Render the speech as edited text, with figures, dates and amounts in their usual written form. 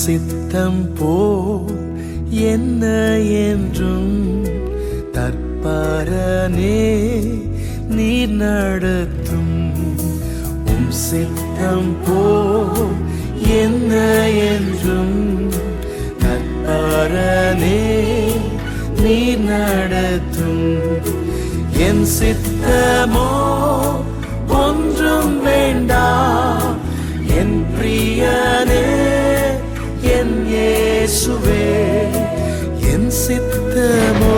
சித்தம் போ என்ன என்றும் தற்பரனே நீர் நடத்தும். உம் சித்தம் போ என்ன என்றும் தற்பரனே நீர் நடத்தும். என் சித்தமோ ஒன்றும் வேண்டாம் என் பிரியனே என் இயேசுவே. என் சித்தமோ